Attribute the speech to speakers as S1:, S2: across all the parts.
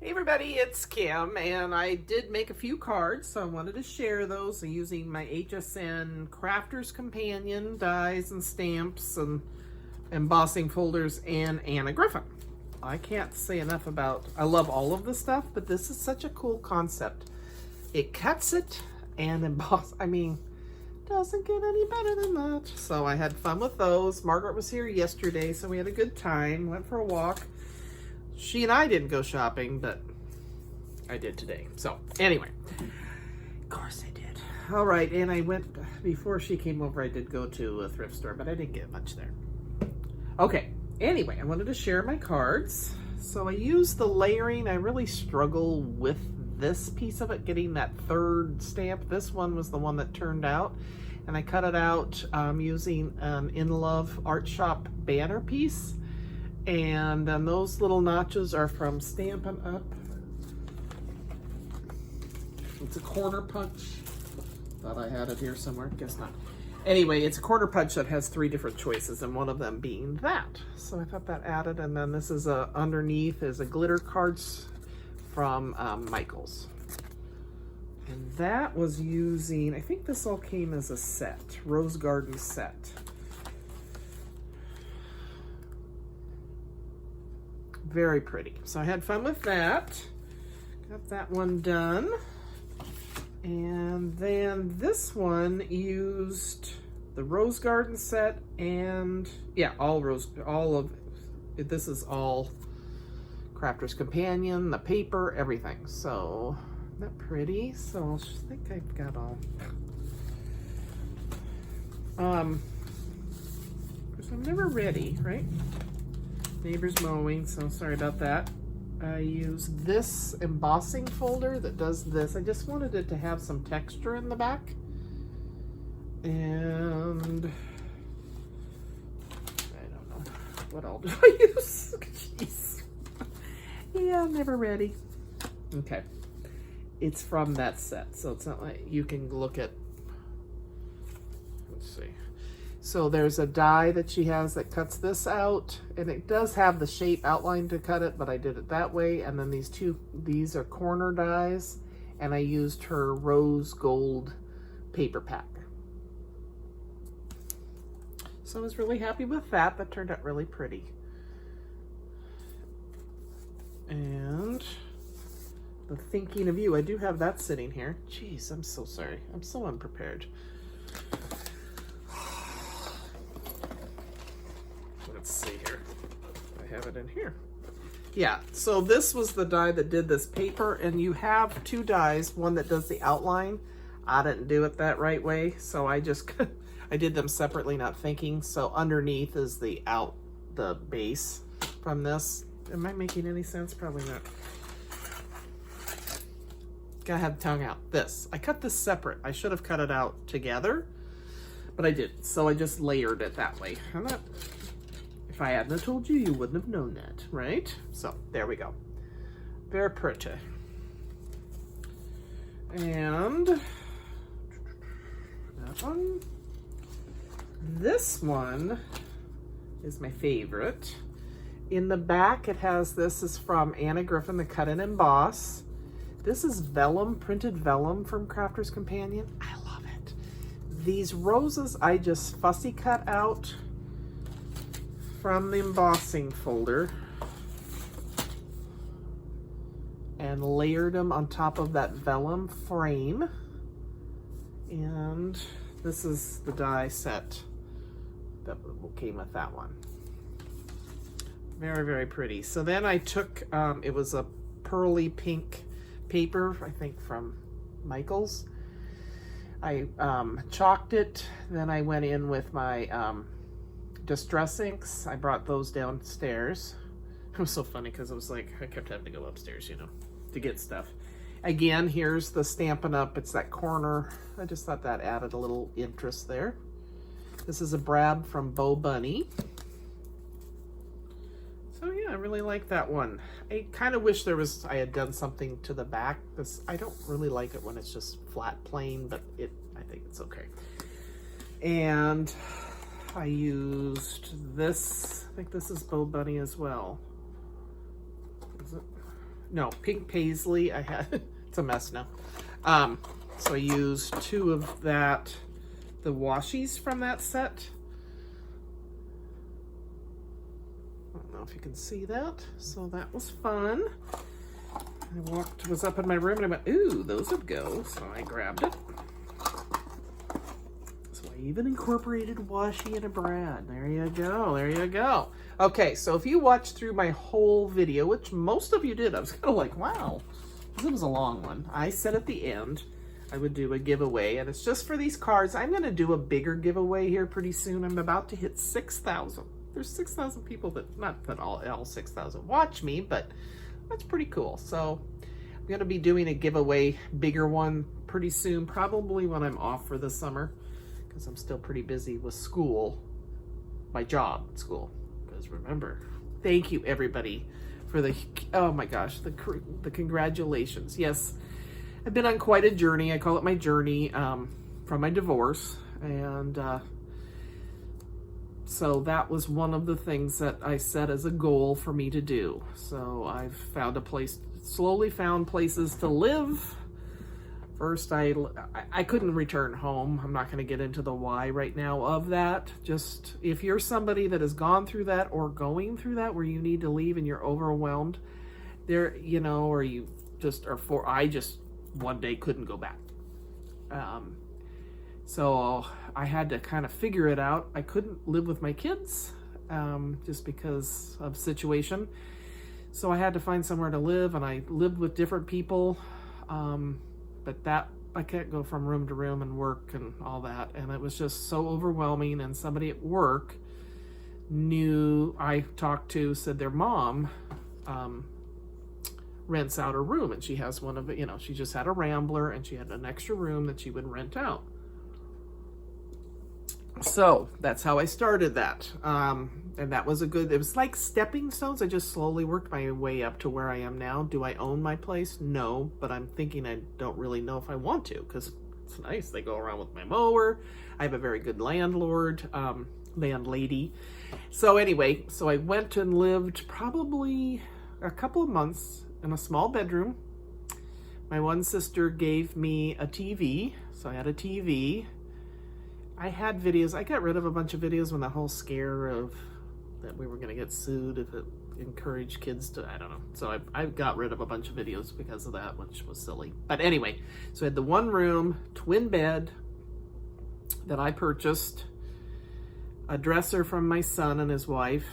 S1: Hey everybody, it's Kim, and I did make a few cards, so I wanted to share those using my HSN Crafter's Companion dies and stamps and embossing folders and Anna Griffin. I can't say enough about, I love all of this stuff, but this is such a cool concept. It cuts it and doesn't get any better than that. So I had fun with those. Margaret was here yesterday, so we had a good time, went for a walk. She and I didn't go shopping, but I did today. So anyway, of course I did. All right, and I went, before she came over, I did go to a thrift store, but I didn't get much there. Okay, anyway, I wanted to share my cards. So I used the layering. I really struggle with this piece of it, getting that third stamp. This one was the one that turned out, and I cut it out using an In Love Art Shop banner piece. And then those little notches are from Stampin' Up. It's a quarter punch. Thought I had it here somewhere, guess not. Anyway, it's a quarter punch that has 3 different choices, and one of them being that. So I thought that added, and then this is underneath is a glitter cards from Michaels. And that was using, I think this all came as a set, Rose Garden set. Very pretty. So I had fun with that. Got that one done. And then this one used the Rose Garden set and yeah, all of it. This is all Crafter's Companion, the paper, everything. So isn't that pretty? So I think I've got all. Because I'm never ready, right? Neighbor's mowing, so sorry about that. I use this embossing folder that does this. I just wanted it to have some texture in the back. And I don't know. What all do I use? Jeez. Yeah, I'm never ready. Okay. It's from that set, so it's not like you can look at, let's see. So there's a die that she has that cuts this out, and it does have the shape outline to cut it, but I did it that way. And then these are corner dies, and I used her rose gold paper pack. So I was really happy with that. That turned out really pretty. And the Thinking of You, I do have that sitting here. Jeez, I'm so sorry. I'm so unprepared. Let's see here. I have it in here. Yeah, so this was the die that did this paper, and you have 2 dies, one that does the outline. I didn't do it that right way, so I just I did them separately, not thinking. So underneath is the base from this. Am I making any sense? Probably not. Gotta have the tongue out. This. I cut this separate. I should have cut it out together, but I didn't. So I just layered it that way. If I hadn't told you, you wouldn't have known that, right? So there we go. Very pretty. And that one. This one is my favorite. In the back, it has, this is from Anna Griffin, the Cut and Emboss. This is vellum, printed vellum from Crafter's Companion. I love it. These roses I just fussy cut out from the embossing folder and layered them on top of that vellum frame. And this is the die set that came with that one. Very, very pretty. So then I took, it was a pearly pink paper, I think from Michaels. I chalked it, then I went in with my Distress inks. I brought those downstairs. It was so funny because it was like I kept having to go upstairs, you know, to get stuff. Again, here's the Stampin' Up. It's that corner. I just thought that added a little interest there. This is a Brad from Bo Bunny. So yeah, I really like that one. I kind of wish I had done something to the back. I don't really like it when it's just flat plain, but I think it's okay. And I used this, I think this is Bo Bunny as well. Is it? no, pink paisley. I had, it's a mess now. So I used 2 of that, the washies from that set. I don't know if you can see that. So that was fun. I was up in my room and I went, ooh, those would go. So I grabbed it. So I even incorporated washi and a brad. There you go, there you go. Okay, so if you watched through my whole video, which most of you did, I was kind of like, wow, this was a long one. I said at the end, I would do a giveaway, and it's just for these cards. I'm going to do a bigger giveaway here pretty soon. I'm about to hit 6,000. There's 6,000 people that, not that all 6,000 watch me, but that's pretty cool. So I'm going to be doing a giveaway, bigger one pretty soon, probably when I'm off for the summer, because I'm still pretty busy with school, my job at school. Because remember, thank you everybody for the, oh my gosh, the congratulations. Yes, I've been on quite a journey. I call it my journey from my divorce. And so that was one of the things that I set as a goal for me to do. So I've found a place, slowly found places to live. First, I couldn't return home. I'm not going to get into the why right now of that. Just if you're somebody that has gone through that or going through that where you need to leave and you're overwhelmed, there, you know, or you just are I just one day couldn't go back. So I had to kind of figure it out. I couldn't live with my kids just because of situation. So I had to find somewhere to live, and I lived with different people. But that, I can't go from room to room and work and all that. And it was just so overwhelming. And somebody at work I talked to, said their mom rents out a room, and she has one of it, you know, she just had a Rambler and she had an extra room that she would rent out. So that's how I started that. And that was it was like stepping stones. I just slowly worked my way up to where I am now. Do I own my place? No, but I'm thinking I don't really know if I want to, because it's nice. They go around with my mower. I have a very good landlady. So anyway, so I went and lived probably a couple of months in a small bedroom. My one sister gave me a TV, so I had a TV. I had videos. I got rid of a bunch of videos when the whole scare of that we were going to get sued if it encouraged kids to, I don't know. So I got rid of a bunch of videos because of that, which was silly. But anyway, so I had the one room, twin bed that I purchased, a dresser from my son and his wife.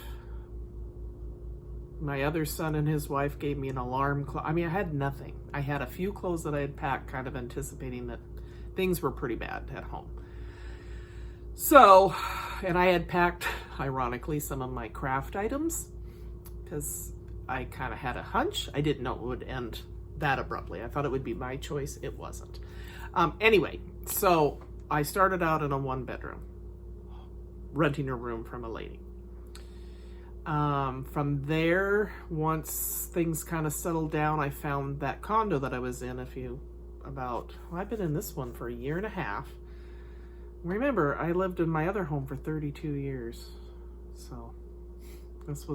S1: My other son and his wife gave me an alarm clock. I mean, I had nothing. I had a few clothes that I had packed, kind of anticipating that things were pretty bad at home. So, and I had packed, ironically, some of my craft items because I kind of had a hunch. I didn't know it would end that abruptly. I thought it would be my choice. It wasn't. Anyway, so I started out in a 1-bedroom, renting a room from a lady. From there, once things kind of settled down, I found that condo that I was in I've been in this one for 1.5 years. Remember, I lived in my other home for 32 years. So this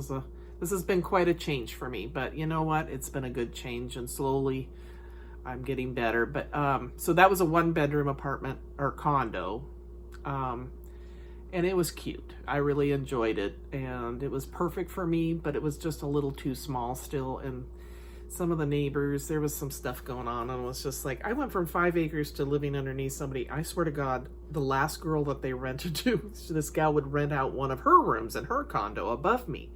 S1: has been quite a change for me, but you know what? It's been a good change, and slowly I'm getting better. But, so that was a 1-bedroom apartment or condo. And it was cute. I really enjoyed it, and it was perfect for me, but it was just a little too small still. And some of the neighbors, there was some stuff going on, and it was just like, I went from 5 acres to living underneath somebody. I swear to God, the last girl that they rented to, this gal would rent out one of her rooms in her condo above me.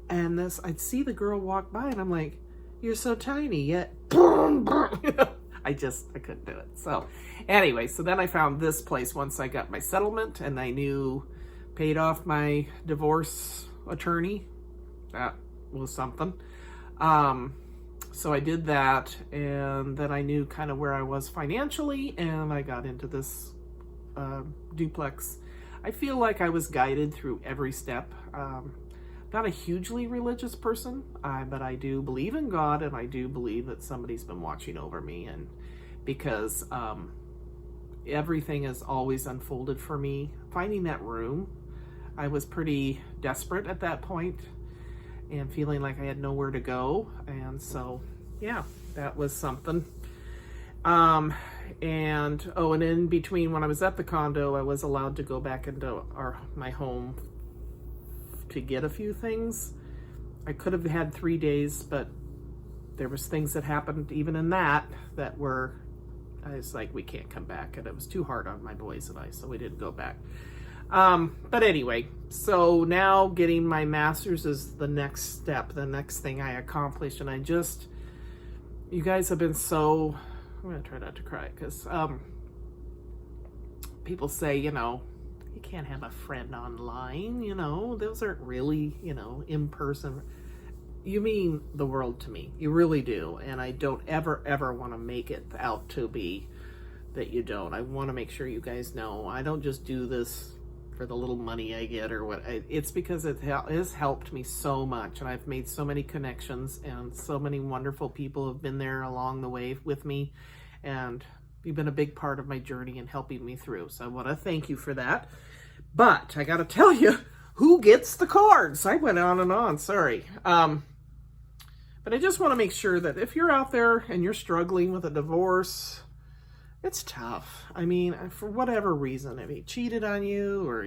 S1: And I'd see the girl walk by, and I'm like, you're so tiny, yet boom, boom. I couldn't do it. So anyway, so then I found this place once I got my settlement, and I paid off my divorce attorney. That was something. So I did that, and then I knew kind of where I was financially, and I got into this duplex. I feel like I was guided through every step. Not a hugely religious person, but I do believe in God, and I do believe that somebody's been watching over me, and because everything has always unfolded for me. Finding that room, I was pretty desperate at that point and feeling like I had nowhere to go, and so yeah, that was something. And in between when I was at the condo, I was allowed to go back into my home to get a few things. I could have had 3 days, but there was things that happened even in that were, I was like, we can't come back. And it was too hard on my boys and I, so we didn't go back. But anyway, so now getting my master's is the next step, the next thing I accomplished. And you guys have been so, I'm going to try not to cry because people say, you can't have a friend online, those aren't really, in person. You mean the world to me. You really do. And I don't ever want to make it out to be that you don't. I want to make sure you guys know I don't just do this for the little money I get or what. It's because it has helped me so much. And I've made so many connections and so many wonderful people have been there along the way with me. And you've been a big part of my journey and helping me through. So I want to thank you for that. But I got to tell you, who gets the cards? I went on and on, sorry. But I just want to make sure that if you're out there and you're struggling with a divorce, it's tough. I mean, for whatever reason, if he cheated on you or,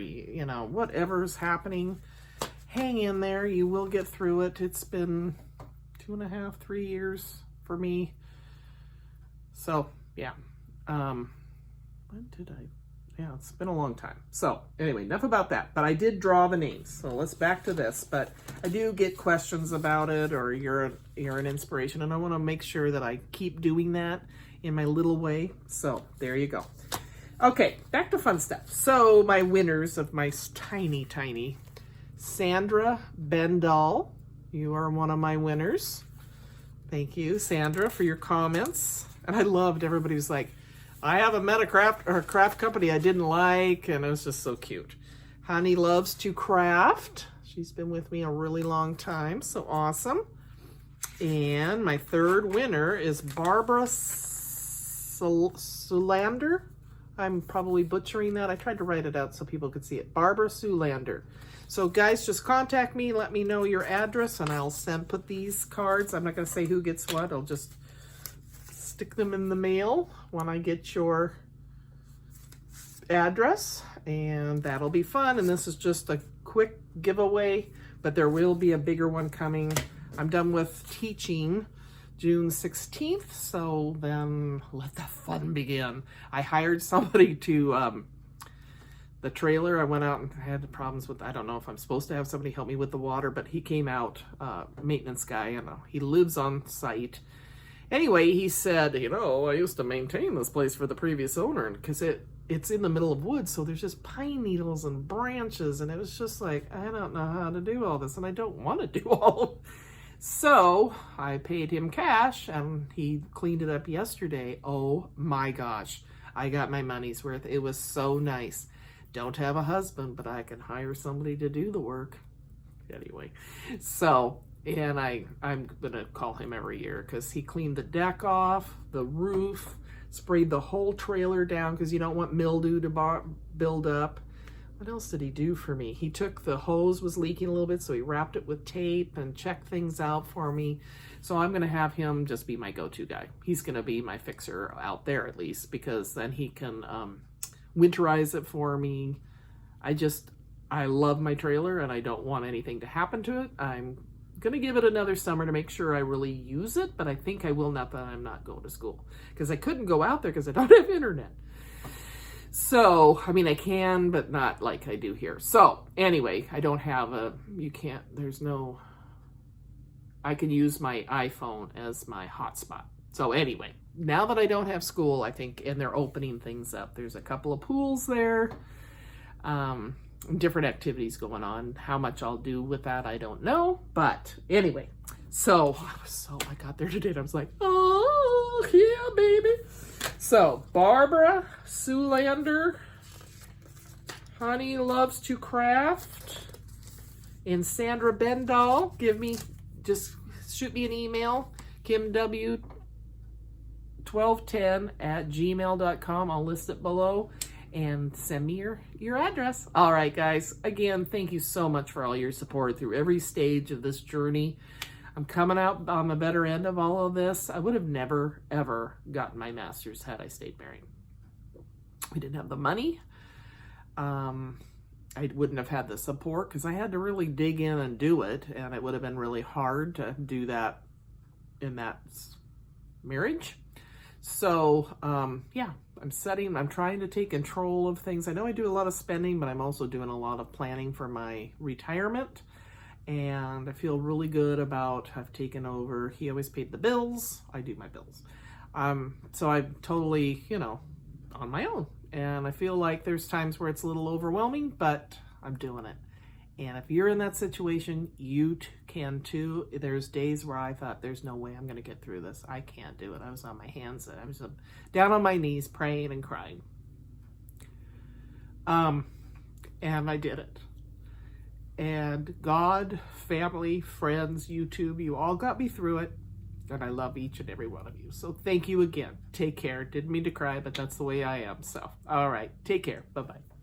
S1: whatever's happening, hang in there. You will get through it. It's been 2.5, 3 years for me. So, yeah. When did I? Yeah, it's been a long time. So, anyway, enough about that. But I did draw the names. So let's back to this. But I do get questions about it, or you're an inspiration, and I want to make sure that I keep doing that in my little way. So, there you go. Okay, back to fun stuff. So, my winners of my tiny Sandra Bendall. You are one of my winners. Thank you, Sandra, for your comments. And I loved everybody was like, I haven't met a craft company I didn't like, and it was just so cute. Honey loves to craft. She's been with me a really long time, so awesome. And my third winner is Barbara Sulander. I'm probably butchering that. I tried to write it out so people could see it. Barbara Sulander. So guys, just contact me, let me know your address, and I'll put these cards. I'm not going to say who gets what. I'll just stick them in the mail when I get your address, and that'll be fun. And this is just a quick giveaway, but there will be a bigger one coming. I'm done with teaching June 16th, so then let the fun begin. I hired somebody to the trailer. I went out and had problems with, I don't know if I'm supposed to have somebody help me with the water, but he came out, maintenance guy, and he lives on site. Anyway, he said, I used to maintain this place for the previous owner, because it's in the middle of woods, so there's just pine needles and branches, and it was just like, I don't know how to do all this, and I don't want to do all of it. So I paid him cash, and he cleaned it up yesterday. Oh my gosh, I got my money's worth. It was so nice. Don't have a husband, but I can hire somebody to do the work. Anyway, so... And I'm going to call him every year because he cleaned the deck off, the roof, sprayed the whole trailer down because you don't want mildew to build up. What else did he do for me? He took the hose was leaking a little bit, so he wrapped it with tape and checked things out for me. So I'm going to have him just be my go-to guy. He's going to be my fixer out there at least, because then he can winterize it for me. I love my trailer and I don't want anything to happen to it. I'm gonna give it another summer to make sure I really use it, but I think I will not that I'm not going to school, because I couldn't go out there because I don't have internet. So, I mean, I can, but not like I do here. So, anyway, I don't have I can use my iPhone as my hotspot. So anyway, now that I don't have school, I think, and they're opening things up, there's a couple of pools there. Different activities going on. How much I'll do with that, I don't know. But anyway, so I got there today and I was like, oh, yeah, baby. So Barbara Sulander, Honey Loves to Craft, and Sandra Bendall, just shoot me an email, kimw1210@gmail.com. I'll list it below. And send me your address. All right, guys. Again, thank you so much for all your support through every stage of this journey. I'm coming out on the better end of all of this. I would have never, ever gotten my master's had I stayed married. We didn't have the money. I wouldn't have had the support because I had to really dig in and do it, and it would have been really hard to do that in that marriage. So, yeah, I'm trying to take control of things. I know I do a lot of spending, but I'm also doing a lot of planning for my retirement. And I feel really good about, I've taken over, he always paid the bills, I do my bills. So I'm totally, on my own. And I feel like there's times where it's a little overwhelming, but I'm doing it. And if you're in that situation, you can too. There's days where I thought, there's no way I'm going to get through this. I can't do it. I was on my hands. I was down on my knees praying and crying. And I did it. And God, family, friends, YouTube, you all got me through it. And I love each and every one of you. So thank you again. Take care. Didn't mean to cry, but that's the way I am. So, all right. Take care. Bye-bye.